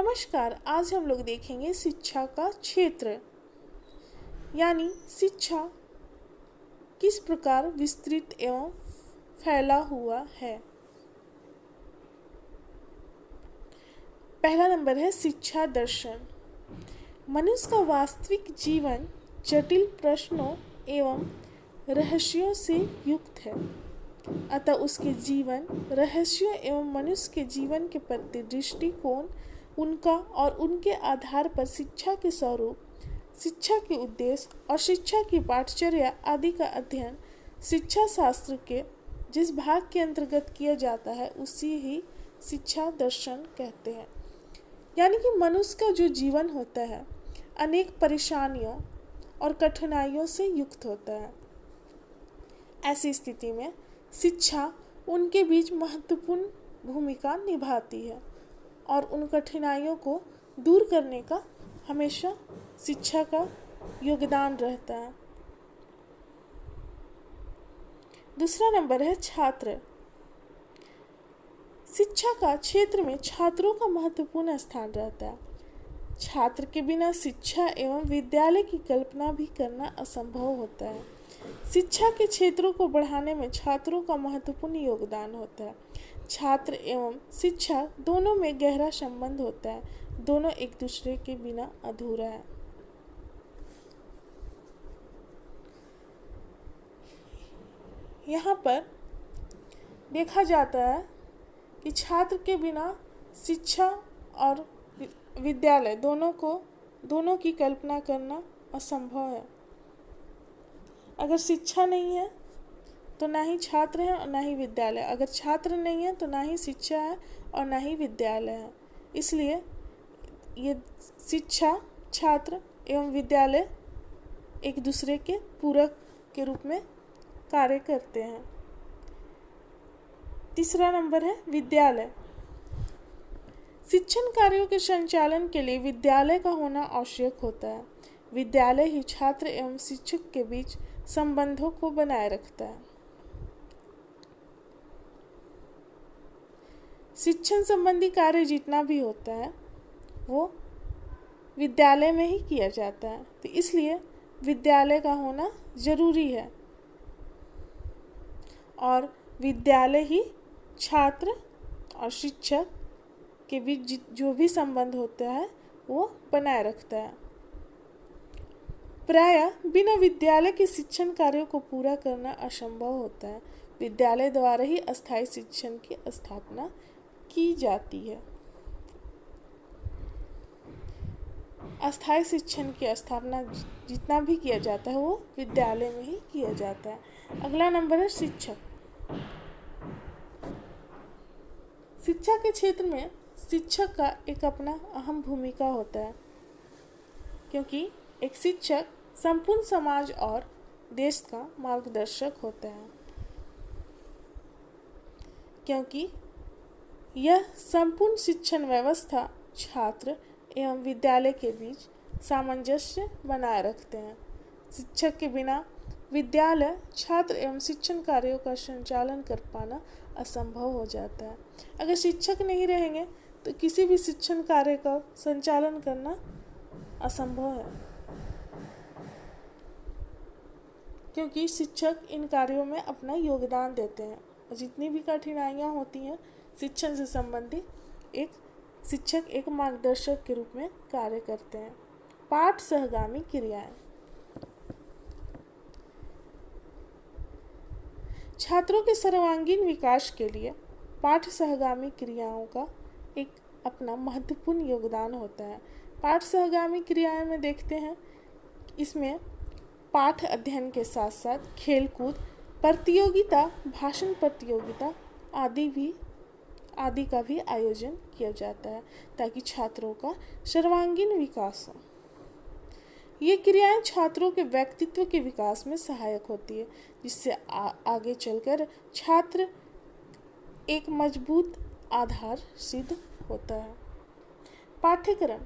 नमस्कार। आज हम लोग देखेंगे शिक्षा का क्षेत्र यानी शिक्षा किस प्रकार विस्तृत एवं फैला हुआ है। पहला नंबर है शिक्षा दर्शन। मनुष्य का वास्तविक जीवन जटिल प्रश्नों एवं रहस्यों से युक्त है, अतः उसके जीवन रहस्यों एवं मनुष्य के जीवन के प्रति दृष्टिकोण, उनका और उनके आधार पर शिक्षा के स्वरूप, शिक्षा के उद्देश्य और शिक्षा की पाठचर्या आदि का अध्ययन शिक्षा शास्त्र के जिस भाग के अंतर्गत किया जाता है उसी ही शिक्षा दर्शन कहते हैं। यानी कि मनुष्य का जो जीवन होता है अनेक परेशानियों और कठिनाइयों से युक्त होता है। ऐसी स्थिति में शिक्षा उनके बीच महत्वपूर्ण भूमिका निभाती है और उन कठिनाइयों को दूर करने का हमेशा शिक्षा का योगदान रहता है। दूसरा नंबर है छात्र। शिक्षा का क्षेत्र में छात्रों का महत्वपूर्ण स्थान रहता है। छात्र के बिना शिक्षा एवं विद्यालय की कल्पना भी करना असंभव होता है। शिक्षा के क्षेत्रों को बढ़ाने में छात्रों का महत्वपूर्ण योगदान होता है। छात्र एवं शिक्षा दोनों में गहरा संबंध होता है, दोनों एक दूसरे के बिना अधूरा है। यहाँ पर देखा जाता है कि छात्र के बिना शिक्षा और विद्यालय दोनों की कल्पना करना असंभव है। अगर शिक्षा नहीं है तो ना ही छात्र है और ना ही विद्यालय। अगर छात्र नहीं है तो ना ही शिक्षा है और ना ही विद्यालय है। इसलिए ये शिक्षा, छात्र एवं विद्यालय एक दूसरे के पूरक के रूप में कार्य करते हैं। तीसरा नंबर है विद्यालय। शिक्षण कार्यों के संचालन के लिए विद्यालय का होना आवश्यक होता है। विद्यालय ही छात्र एवं शिक्षक के बीच संबंधों को बनाए रखता है। शिक्षण संबंधी कार्य जितना भी होता है वो विद्यालय में ही किया जाता है, तो इसलिए विद्यालय का होना जरूरी है और विद्यालय ही छात्र और शिक्षक के बीच जो भी संबंध होता है वो बनाए रखता है। प्रायः बिना विद्यालय के शिक्षण कार्यों को पूरा करना असंभव होता है। विद्यालय द्वारा ही अस्थायी शिक्षण की स्थापना की जाती है। अस्थायी शिक्षण की स्थापना जितना भी किया जाता है वो विद्यालय में ही किया जाता है। अगला नंबर है शिक्षक। शिक्षा के क्षेत्र में शिक्षक का एक अपना अहम भूमिका होता है, क्योंकि एक शिक्षक संपूर्ण समाज और देश का मार्गदर्शक होता है। क्योंकि यह संपूर्ण शिक्षण व्यवस्था छात्र एवं विद्यालय के बीच सामंजस्य बनाए रखते हैं। शिक्षक के बिना विद्यालय छात्र एवं शिक्षण कार्यों का संचालन कर पाना असंभव हो जाता है। अगर शिक्षक नहीं रहेंगे तो किसी भी शिक्षण कार्य का संचालन करना असंभव है, क्योंकि शिक्षक इन कार्यों में अपना योगदान देते हैं। और जितनी भी कठिनाइयाँ होती हैं शिक्षण से संबंधित, एक शिक्षक एक मार्गदर्शक के रूप में कार्य करते हैं। पाठ सहगामी क्रियाएं। छात्रों के सर्वांगीण विकास के लिए पाठ सहगामी क्रियाओं का एक अपना महत्वपूर्ण योगदान होता है। पाठ सहगामी क्रियाएं में देखते हैं, इसमें पाठ अध्ययन के साथ साथ खेलकूद, प्रतियोगिता, भाषण प्रतियोगिता आदि का भी आयोजन किया जाता है ताकि छात्रों का सर्वांगीण विकास हो। ये क्रियाएं छात्रों के व्यक्तित्व के विकास में सहायक होती है, जिससे आगे चलकर छात्र एक मजबूत आधार सिद्ध होता है। पाठ्यक्रम।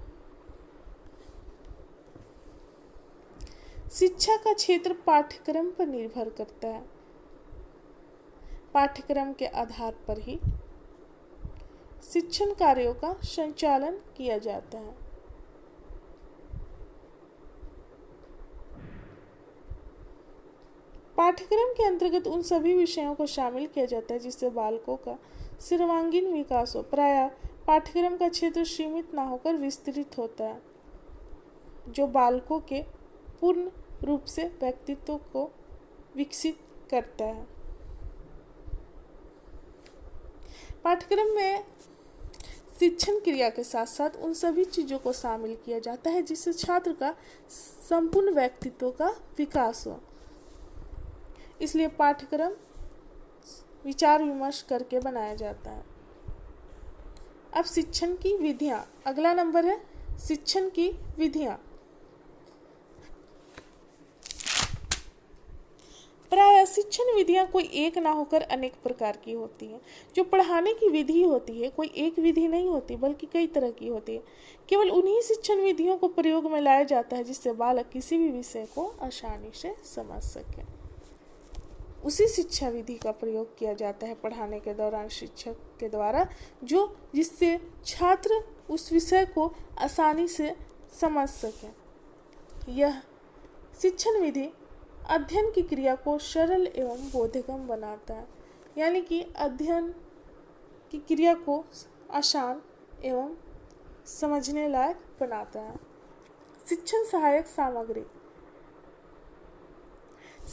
शिक्षा का क्षेत्र पाठ्यक्रम पर निर्भर करता है। पाठ्यक्रम के आधार पर ही शिक्षण कार्यों का संचालन किया जाता है। पाठ्यक्रम के अंतर्गत उन सभी विषयों को शामिल किया जाता है जिससे बालकों का सर्वांगीण विकास हो। प्रायः पाठ्यक्रम का क्षेत्र सीमित न होकर विस्तृत होता है, जो बालकों के पूर्ण रूप से व्यक्तित्व को विकसित करता है। पाठ्यक्रम में शिक्षण क्रिया के साथ साथ उन सभी चीज़ों को शामिल किया जाता है जिससे छात्र का संपूर्ण व्यक्तित्व का विकास हो। इसलिए पाठ्यक्रम विचार विमर्श करके बनाया जाता है। अब शिक्षण की विधियां, अगला नंबर है शिक्षण की विधियां। प्रायः शिक्षण विधियां कोई एक ना होकर अनेक प्रकार की होती हैं। जो पढ़ाने की विधि होती है कोई एक विधि नहीं होती बल्कि कई तरह की होती है। केवल उन्हीं शिक्षण विधियों को प्रयोग में लाया जाता है जिससे बालक किसी भी विषय को आसानी से समझ सके। उसी शिक्षा विधि का प्रयोग किया जाता है पढ़ाने के दौरान शिक्षक के द्वारा जिससे छात्र उस विषय को आसानी से समझ सके। यह शिक्षण विधि अध्ययन की क्रिया को सरल एवं बोधगम्य बनाता है, यानी कि अध्ययन की क्रिया को आसान एवं समझने लायक बनाता है। शिक्षण सहायक सामग्री।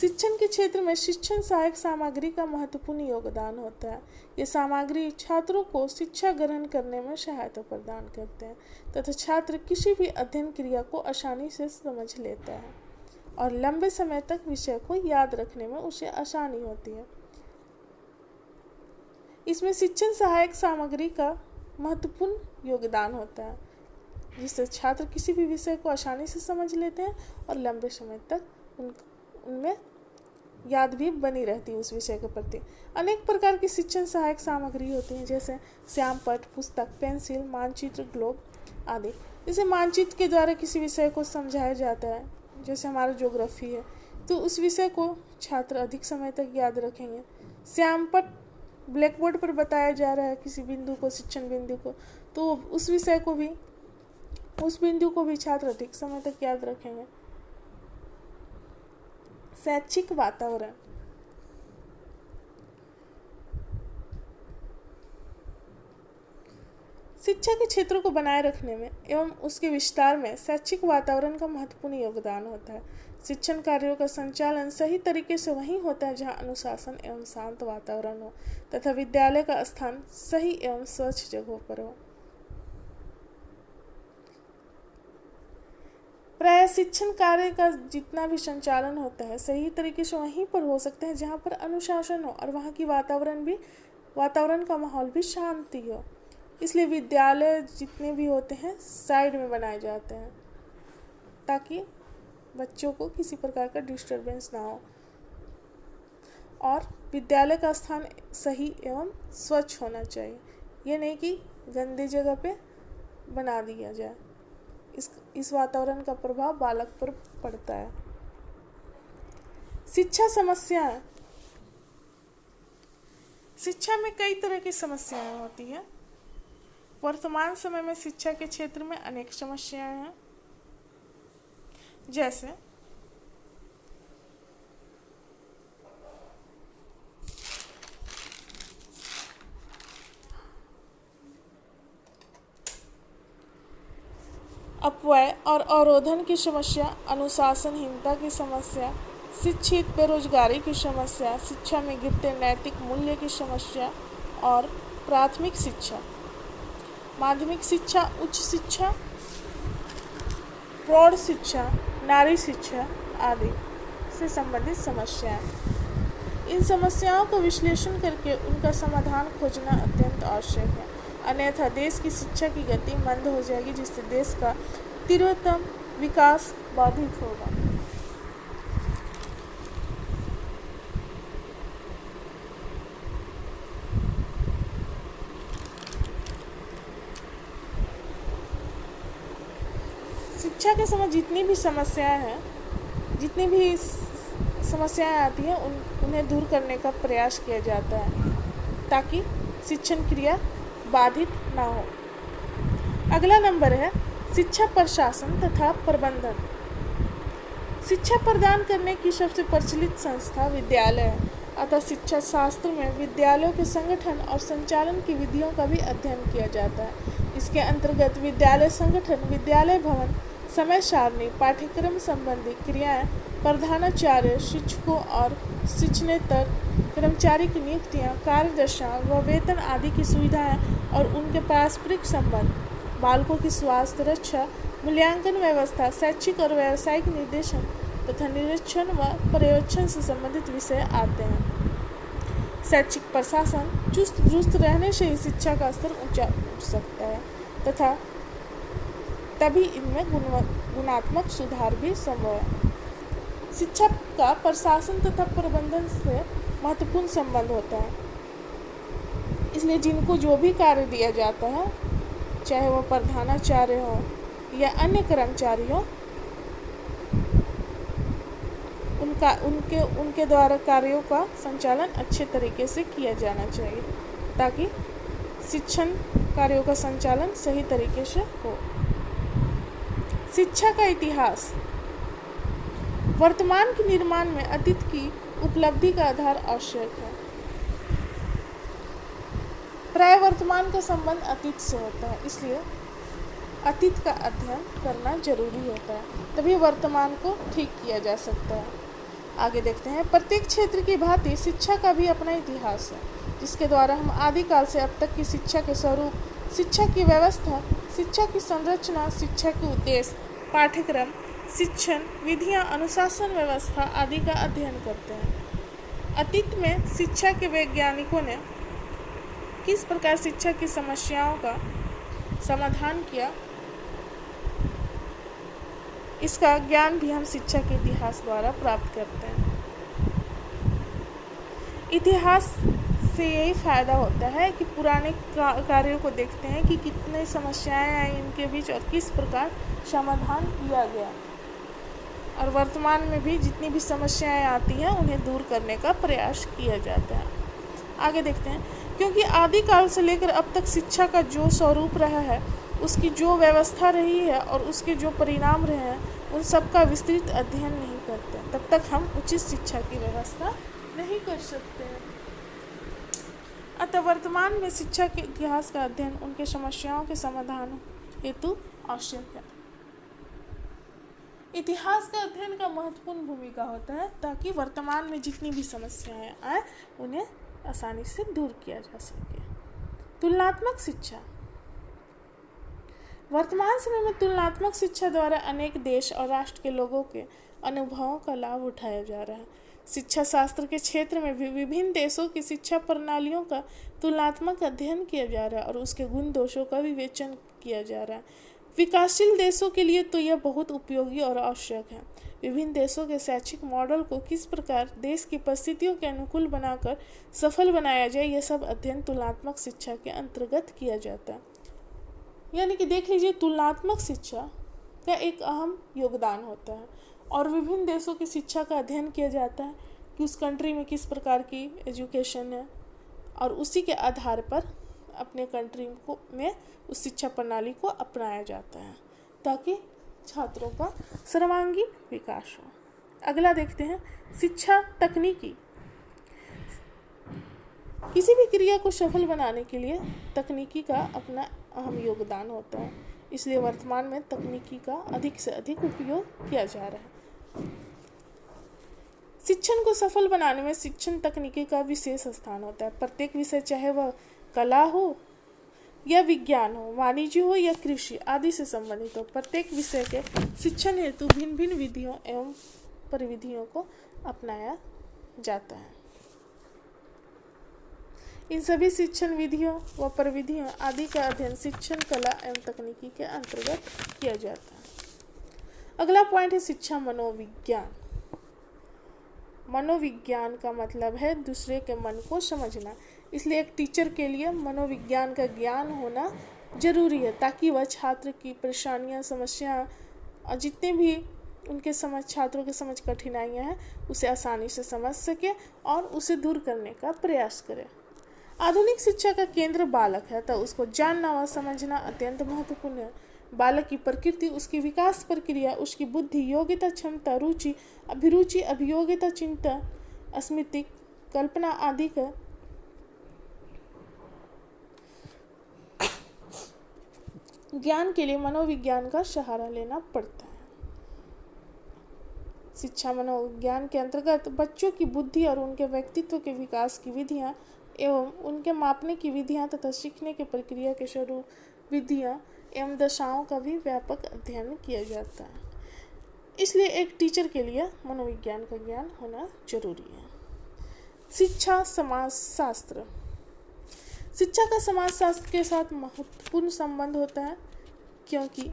शिक्षण के क्षेत्र में शिक्षण सहायक सामग्री का महत्वपूर्ण योगदान होता है। ये सामग्री छात्रों को शिक्षा ग्रहण करने में सहायता प्रदान करते हैं तथा छात्र किसी भी अध्ययन क्रिया को आसानी से समझ लेता है और लंबे समय तक विषय को याद रखने में उसे आसानी होती है। इसमें शिक्षण सहायक सामग्री का महत्वपूर्ण योगदान होता है जिससे छात्र किसी भी विषय को आसानी से समझ लेते हैं और लंबे समय तक उनमें याद भी बनी रहती है उस विषय के प्रति। अनेक प्रकार की शिक्षण सहायक सामग्री होती हैं जैसे श्यामपट्ट, पुस्तक, पेंसिल, मानचित्र, ग्लोब आदि। जैसे मानचित्र के द्वारा किसी विषय को समझाया जाता है, जैसे हमारा ज्योग्राफी है तो उस विषय को छात्र अधिक समय तक याद रखेंगे। श्यामपट्ट ब्लैक बोर्ड पर बताया जा रहा है किसी बिंदु को, शिक्षण बिंदु को, तो उस विषय को भी, उस बिंदु को भी छात्र अधिक समय तक याद रखेंगे। शैक्षिक वातावरण। शिक्षा के क्षेत्रों को बनाए रखने में एवं उसके विस्तार में शैक्षिक वातावरण का महत्वपूर्ण योगदान होता है। शिक्षण कार्यों का संचालन सही तरीके से वहीं होता है जहां अनुशासन एवं शांत वातावरण हो तथा विद्यालय का स्थान सही एवं स्वच्छ जगहों पर हो। प्राय शिक्षण कार्य का जितना भी संचालन होता है सही तरीके से वहीं पर हो सकता है जहाँ पर अनुशासन हो और वहाँ की वातावरण का माहौल भी शांति हो। इसलिए विद्यालय जितने भी होते हैं साइड में बनाए जाते हैं ताकि बच्चों को किसी प्रकार का डिस्टरबेंस ना हो और विद्यालय का स्थान सही एवं स्वच्छ होना चाहिए। ये नहीं कि गंदी जगह पे बना दिया जाए। इस वातावरण का प्रभाव बालक पर पड़ता है। शिक्षा समस्याएं। शिक्षा में कई तरह की समस्याएं होती हैं। वर्तमान समय में शिक्षा के क्षेत्र में अनेक समस्याएं हैं, जैसे अपव्यय और अवरोधन की समस्या, अनुशासनहीनता की समस्या, शिक्षित बेरोजगारी की समस्या, शिक्षा में गिरते नैतिक मूल्य की समस्या और प्राथमिक शिक्षा, माध्यमिक शिक्षा, उच्च शिक्षा, प्रौढ़ शिक्षा, नारी शिक्षा आदि से संबंधित समस्याएं। इन समस्याओं का विश्लेषण करके उनका समाधान खोजना अत्यंत आवश्यक है, अन्यथा देश की शिक्षा की गति मंद हो जाएगी जिससे देश का तीव्रतम विकास बाधित होगा। शिक्षा के समय जितनी भी समस्याएं आती हैं उन्हें दूर करने का प्रयास किया जाता है ताकि शिक्षण क्रिया बाधित ना हो। अगला नंबर है शिक्षा प्रशासन तथा प्रबंधन। शिक्षा प्रदान करने की सबसे प्रचलित संस्था विद्यालय है, अतः शिक्षा शास्त्र में विद्यालयों के संगठन और संचालन की विधियों का भी अध्ययन किया जाता है। इसके अंतर्गत विद्यालय संगठन, विद्यालय भवन, समय सारणी, पाठ्यक्रम संबंधी क्रियाएं, प्रधानाचार्य, शिक्षकों और शिक्षणेतर कर्मचारी की नियुक्तियां, कार्यदशा व वेतन आदि की सुविधाएं और उनके पारस्परिक संबंध, बालकों की स्वास्थ्य रक्षा, मूल्यांकन व्यवस्था, शैक्षिक और व्यावसायिक निर्देशन तथा निरीक्षण व पर्यवेक्षण से संबंधित विषय आते हैं। शैक्षिक प्रशासन चुस्त दुरुस्त रहने से ही शिक्षा का स्तर ऊंचा उठ सकता है तथा तभी इनमें गुणात्मक सुधार भी संभव है। शिक्षा का प्रशासन तथा प्रबंधन से महत्वपूर्ण संबंध होता है, इसलिए जिनको जो भी कार्य दिया जाता है, चाहे वह प्रधानाचार्य हो या अन्य कर्मचारी हो, उनके द्वारा कार्यों का संचालन अच्छे तरीके से किया जाना चाहिए ताकि शिक्षण कार्यों का संचालन सही तरीके से हो। शिक्षा का इतिहास वर्तमान के निर्माण में अतीत की उपलब्धि का आधार आवश्यक है। प्राय वर्तमान का संबंध अतीत से होता है, इसलिए अतीत का अध्ययन करना जरूरी होता है, तभी वर्तमान को ठीक किया जा सकता है। आगे देखते हैं। प्रत्येक क्षेत्र की भांति शिक्षा का भी अपना इतिहास है, जिसके द्वारा हम आदिकाल से अब तक की शिक्षा के स्वरूप, शिक्षा की व्यवस्था, शिक्षा की संरचना, शिक्षा के उद्देश्य, पाठ्यक्रम, शिक्षण विधियां, अनुशासन व्यवस्था आदि का अध्ययन करते हैं। अतीत में शिक्षा के वैज्ञानिकों ने किस प्रकार शिक्षा की समस्याओं का समाधान किया, इसका ज्ञान भी हम शिक्षा के इतिहास द्वारा प्राप्त करते हैं। इतिहास से यही फायदा होता है कि पुराने कार्यों को देखते हैं कि कितनी समस्याएं आई इनके बीच और किस प्रकार समाधान किया गया, और वर्तमान में भी जितनी भी समस्याएं आती हैं उन्हें दूर करने का प्रयास किया जाता है। आगे देखते हैं। क्योंकि आदिकाल से लेकर अब तक शिक्षा का जो स्वरूप रहा है, उसकी जो व्यवस्था रही है और उसके जो परिणाम रहे हैं, उन सब का विस्तृत अध्ययन नहीं करते, तब तक हम उचित शिक्षा की व्यवस्था नहीं कर सकते हैं। अतः वर्तमान में शिक्षा के इतिहास का अध्ययन उनके समस्याओं के समाधान हेतु आवश्यक है। इतिहास का अध्ययन का महत्वपूर्ण भूमिका होता है ताकि वर्तमान में जितनी भी समस्याएं आए उन्हें आसानी से दूर किया जा सके। तुलनात्मक शिक्षा। वर्तमान समय में तुलनात्मक शिक्षा द्वारा अनेक देश और राष्ट्र के लोगों के अनुभवों का लाभ उठाया जा रहा है। शिक्षा शास्त्र के क्षेत्र में भी विभिन्न देशों की शिक्षा प्रणालियों का तुलनात्मक अध्ययन किया जा रहा है और उसके गुण दोषों का विवेचन किया जा रहा है। विकासशील देशों के लिए तो यह बहुत उपयोगी और आवश्यक है। विभिन्न देशों के शैक्षिक मॉडल को किस प्रकार देश की परिस्थितियों के अनुकूल बनाकर सफल बनाया जाए, यह सब अध्ययन तुलनात्मक शिक्षा के अंतर्गत किया जाता है। यानी कि देख लीजिए, तुलनात्मक शिक्षा का एक अहम योगदान होता है और विभिन्न देशों की शिक्षा का अध्ययन किया जाता है कि उस कंट्री में किस प्रकार की एजुकेशन है, और उसी के आधार पर अपने कंट्री में उस शिक्षा प्रणाली को अपनाया जाता है ताकि छात्रों का सर्वांगीण विकास हो। अगला देखते हैं। शिक्षा तकनीकी। किसी भी क्रिया को सफल बनाने के लिए तकनीकी का अपना अहम योगदान होता है, इसलिए वर्तमान में तकनीकी का अधिक से अधिक उपयोग किया जा रहा है। शिक्षण को सफल बनाने में शिक्षण तकनीकी का विशेष स्थान होता है। प्रत्येक विषय, चाहे वह कला हो या विज्ञान हो, वाणिज्य हो या कृषि आदि से संबंधित हो, प्रत्येक विषय के शिक्षण हेतु भिन्न भिन्न विधियों एवं परिविधियों को अपनाया जाता है। इन सभी शिक्षण विधियों व परिविधियों आदि का अध्ययन शिक्षण कला एवं तकनीकी के अंतर्गत किया जाता है। अगला पॉइंट है शिक्षा मनोविज्ञान। मनोविज्ञान का मतलब है दूसरे के मन को समझना, इसलिए एक टीचर के लिए मनोविज्ञान का ज्ञान होना जरूरी है ताकि वह छात्र की परेशानियां, समस्याएं और जितने भी उनके छात्रों के समझ कठिनाइयां हैं उसे आसानी से समझ सके और उसे दूर करने का प्रयास करे। आधुनिक शिक्षा का केंद्र बालक है, तो उसको जानना व समझना अत्यंत महत्वपूर्ण है। बालक की प्रकृति, उसकी विकास प्रक्रिया, उसकी बुद्धि, योग्यता, क्षमता, रुचि, अभिरुचि, अभियोग्यता, चिंता, स्मृति, कल्पना आदि का ज्ञान के लिए मनोविज्ञान का सहारा लेना पड़ता है। शिक्षा मनोविज्ञान के अंतर्गत बच्चों की बुद्धि और उनके व्यक्तित्व के विकास की विधियां एवं उनके मापने की विधियां तथा सीखने की प्रक्रिया के स्वरूप, विधियां एवं दशाओं का भी व्यापक अध्ययन किया जाता है। इसलिए एक टीचर के लिए मनोविज्ञान का ज्ञान होना जरूरी है। शिक्षा समाजशास्त्र। शिक्षा का समाजशास्त्र के साथ महत्वपूर्ण संबंध होता है, क्योंकि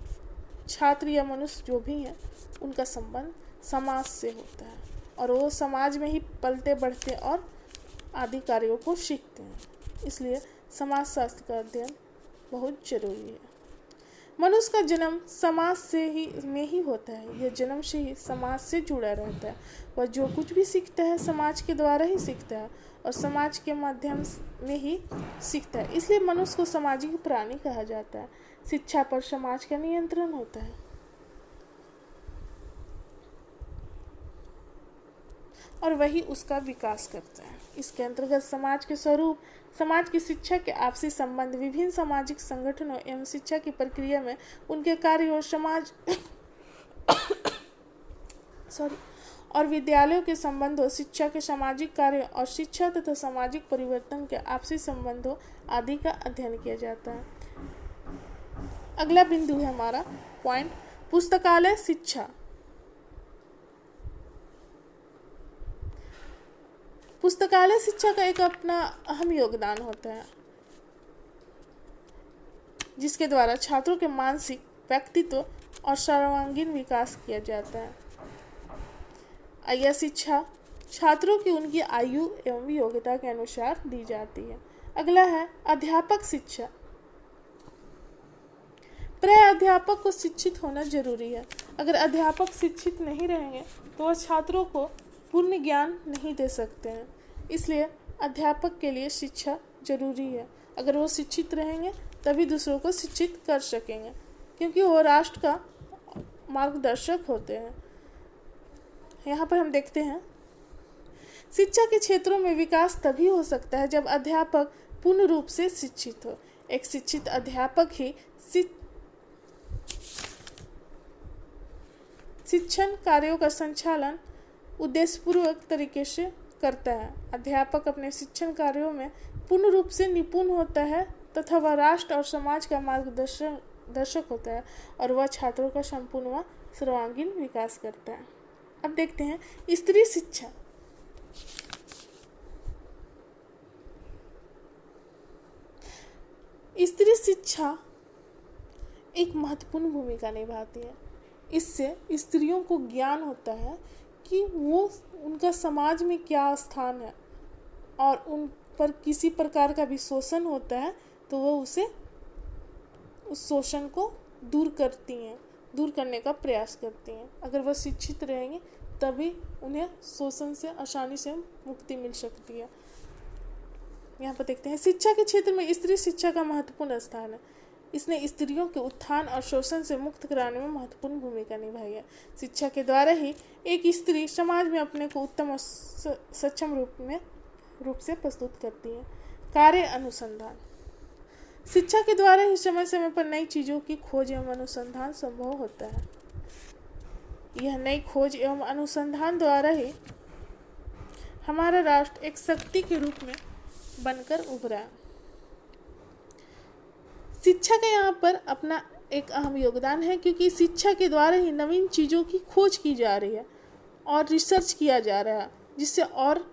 छात्र या मनुष्य जो भी हैं उनका संबंध समाज से होता है और वो समाज में ही पलते बढ़ते और आदि कार्यों को सीखते हैं। इसलिए समाजशास्त्र का अध्ययन बहुत जरूरी है। मनुष्य का जन्म समाज में ही होता है। यह जन्म से ही समाज से जुड़ा रहता है। वह जो कुछ भी सीखता है समाज के द्वारा ही सीखता है और समाज के माध्यम में ही सीखता है। इसलिए मनुष्य को सामाजिक प्राणी कहा जाता है। शिक्षा पर समाज का नियंत्रण होता है और वही उसका विकास करता है। इसके अंतर्गत समाज के स्वरूप, समाज की शिक्षा के आपसी संबंध, विभिन्न सामाजिक संगठनों एवं शिक्षा की प्रक्रिया में उनके कार्य और समाज और विद्यालयों के संबंधों, शिक्षा के सामाजिक कार्य और शिक्षा तथा सामाजिक परिवर्तन के आपसी संबंधों आदि का अध्ययन किया जाता है। अगला बिंदु है हमारा पॉइंट, पुस्तकालय शिक्षा। पुस्तकालय शिक्षा का एक अपना अहम योगदान होता है, जिसके द्वारा छात्रों के मानसिक, व्यक्तित्व और सर्वांगीण विकास किया जाता है। यह शिक्षा छात्रों की उनकी आयु एवं योग्यता के अनुसार दी जाती है। अगला है अध्यापक शिक्षा। प्राय अध्यापक को शिक्षित होना जरूरी है। अगर अध्यापक शिक्षित नहीं रहेंगे तो वह छात्रों को पूर्ण ज्ञान नहीं दे सकते हैं। इसलिए अध्यापक के लिए शिक्षा जरूरी है। अगर वो शिक्षित रहेंगे तभी दूसरों को शिक्षित कर सकेंगे, क्योंकि वो राष्ट्र का मार्गदर्शक होते हैं। यहाँ पर हम देखते हैं, शिक्षा के क्षेत्रों में विकास तभी हो सकता है जब अध्यापक पूर्ण रूप से शिक्षित हो। एक शिक्षित अध्यापक ही शिक्षण कार्यों का संचालन उद्देश्यपूर्वक तरीके से करता है। अध्यापक अपने शिक्षण कार्यों में पूर्ण रूप से निपुण होता है तथा वह राष्ट्र और समाज का मार्गदर्शक होता है और वह छात्रों का संपूर्ण व सर्वांगीण विकास करता है। अब देखते हैं स्त्री शिक्षा। स्त्री शिक्षा एक महत्वपूर्ण भूमिका निभाती है। इससे स्त्रियों को ज्ञान होता है कि वो उनका समाज में क्या स्थान है और उन पर किसी प्रकार का भी शोषण होता है तो वो उस शोषण को दूर करने का प्रयास करती हैं। अगर वह शिक्षित रहेंगे तभी उन्हें शोषण से आसानी से मुक्ति मिल सकती है। यहाँ पर देखते हैं शिक्षा के क्षेत्र में स्त्री शिक्षा का महत्वपूर्ण स्थान है। इसने स्त्रियों के उत्थान और शोषण से मुक्त कराने में महत्वपूर्ण भूमिका निभाई है। शिक्षा के द्वारा ही एक स्त्री समाज में अपने को उत्तम और सक्षम रूप से प्रस्तुत करती है। कार्य अनुसंधान। शिक्षा के द्वारा ही समय समय पर नई चीज़ों की खोज एवं अनुसंधान संभव होता है। यह नई खोज एवं अनुसंधान द्वारा ही हमारा राष्ट्र एक शक्ति के रूप में बनकर उभरा है। शिक्षा का यहाँ पर अपना एक अहम योगदान है, क्योंकि शिक्षा के द्वारा ही नवीन चीज़ों की खोज की जा रही है और रिसर्च किया जा रहा है, जिससे और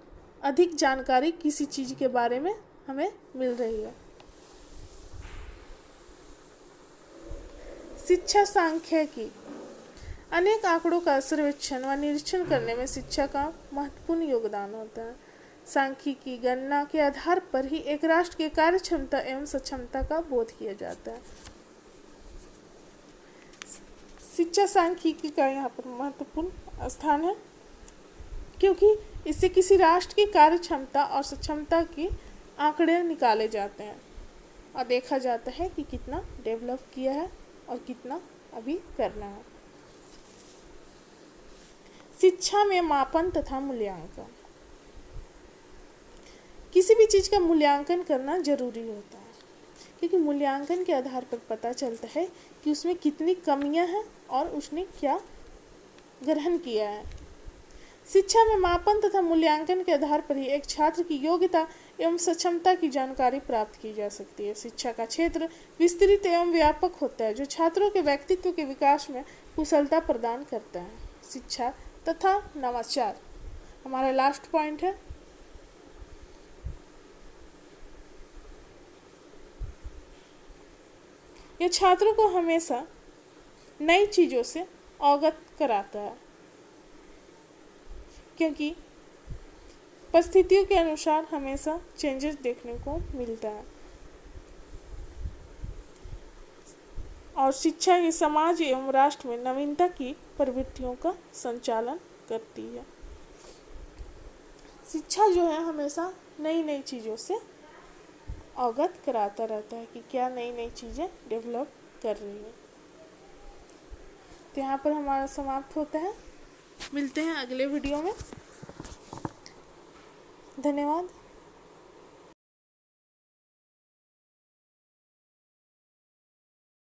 अधिक जानकारी किसी चीज़ के बारे में हमें मिल रही है। शिक्षा सांख्यिकी। अनेक आंकड़ों का सर्वेक्षण व निरीक्षण करने में शिक्षा का महत्वपूर्ण योगदान होता है। सांख्यिकी गणना के आधार पर ही एक राष्ट्र की कार्य क्षमता एवं सक्षमता का बोध किया जाता है। शिक्षा सांख्यिकी का यहाँ पर महत्वपूर्ण स्थान है, क्योंकि इससे किसी राष्ट्र की कार्य क्षमता और सक्षमता की आंकड़े निकाले जाते हैं और देखा जाता है कि कितना डेवलप किया है और कितना अभी करना है। शिक्षा में मापन तथा मूल्यांकन। किसी भी चीज़ का मूल्यांकन करना जरूरी होता है, क्योंकि मूल्यांकन के आधार पर पता चलता है कि उसमें कितनी कमियां हैं और उसने क्या ग्रहण किया है। शिक्षा में मापन तथा मूल्यांकन के आधार पर ही एक छात्र की योग्यता एवं सक्षमता की जानकारी प्राप्त की जा सकती है। शिक्षा का क्षेत्र विस्तृत एवं व्यापक होता है, जो छात्रों के व्यक्तित्व के विकास में कुशलता प्रदान करता है। शिक्षा तथा नवाचार हमारा लास्ट पॉइंट है। यह छात्रों को हमेशा नई चीज़ों से अवगत कराता है, क्योंकि परिस्थितियों के अनुसार हमेशा चेंजेस देखने को मिलता है और शिक्षा ही समाज एवं राष्ट्र में नवीनता की प्रवृत्तियों का संचालन करती है। शिक्षा जो है हमेशा नई नई चीज़ों से अवगत कराता रहता है कि क्या नई नई चीज़ें डेवलप कर रही है। तो यहाँ पर हमारा समाप्त होता है। मिलते हैं अगले वीडियो में। धन्यवाद।